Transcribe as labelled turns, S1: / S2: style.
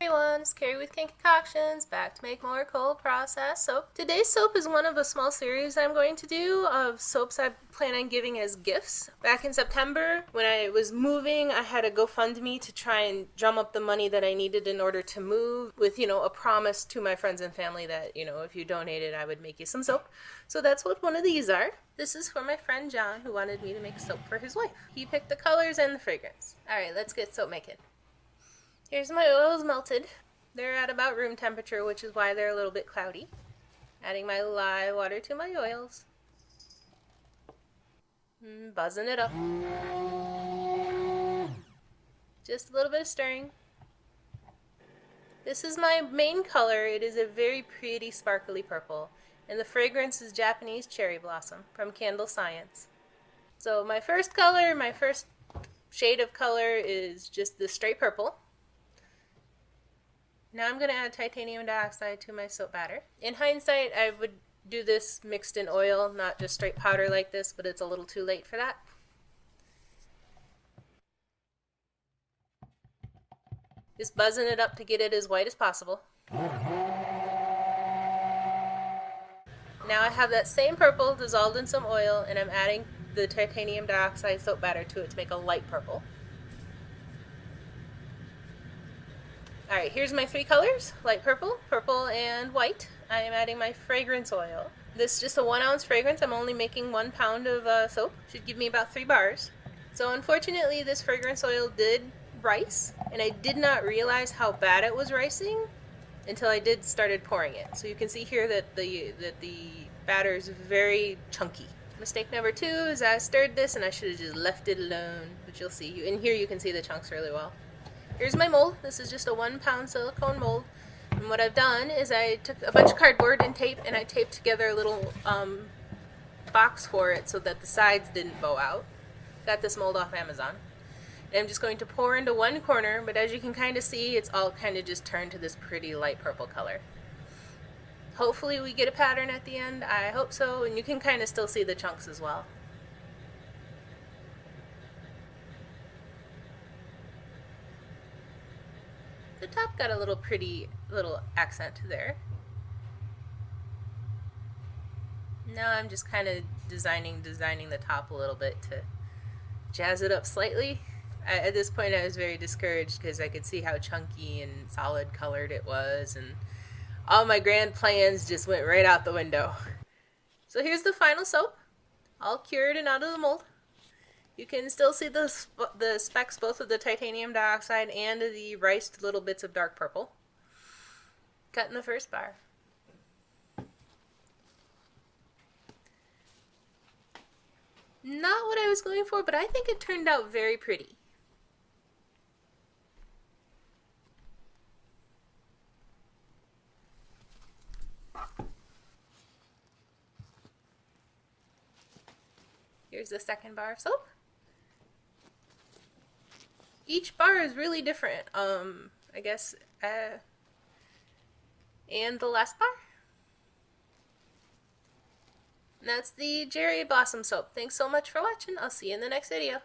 S1: everyone, it's Carrie with King Concoctions, back to make more cold process soap. Today's soap is one of a small series I'm going to do of soaps I plan on giving as gifts. Back in September, when I was moving, I had a GoFundMe to try and drum up the money that I needed in order to move with, a promise to my friends and family that, if you donated, I would make you some soap. So that's what one of these are. This is for my friend John, who wanted me to make soap for his wife. He picked the colors and the fragrance. Alright, let's get soap making. Here's my oils melted. They're at about room temperature, which is why they're a little bit cloudy. Adding my lye water to my oils. Buzzing it up. Just a little bit of stirring. This is my main color. It is a very pretty sparkly purple. And the fragrance is Japanese cherry blossom from Candle Science. So my first color, my first shade of color is just the straight purple. Now I'm going to add titanium dioxide to my soap batter. In hindsight, I would do this mixed in oil, not just straight powder like this, but it's a little too late for that. Just buzzing it up to get it as white as possible. Now I have that same purple dissolved in some oil, and I'm adding the titanium dioxide soap batter to it to make a light purple. Alright, here's my three colors, light purple, purple, and white. I am adding my fragrance oil. This is just a 1 ounce fragrance. I'm only making 1 pound of soap. Should give me about 3 bars. So unfortunately, this fragrance oil did rice, and I did not realize how bad it was ricing until I started pouring it. So you can see here that the batter is very chunky. Mistake number 2 is I stirred this and I should have just left it alone, but you'll see. In here you can see the chunks really well. Here's my mold. This is just a 1 pound silicone mold. And what I've done is I took a bunch of cardboard and tape, and I taped together a little box for it so that the sides didn't bow out. Got this mold off Amazon. And I'm just going to pour into one corner, but as you can kind of see, it's all kind of just turned to this pretty light purple color. Hopefully we get a pattern at the end. I hope so, and you can kind of still see the chunks as well. The top got a little pretty little accent there. Now I'm just kind of designing the top a little bit to jazz it up slightly. At this point I was very discouraged because I could see how chunky and solid colored it was, and all my grand plans just went right out the window. So here's the final soap, all cured and out of the mold. You can still see the specks both of the titanium dioxide and the riced little bits of dark purple. Cut in the first bar. Not what I was going for, but I think it turned out very pretty. Here's the second bar of soap. Each bar is really different, I guess, and the last bar. And that's the Cherry Blossom soap. Thanks so much for watching. I'll see you in the next video.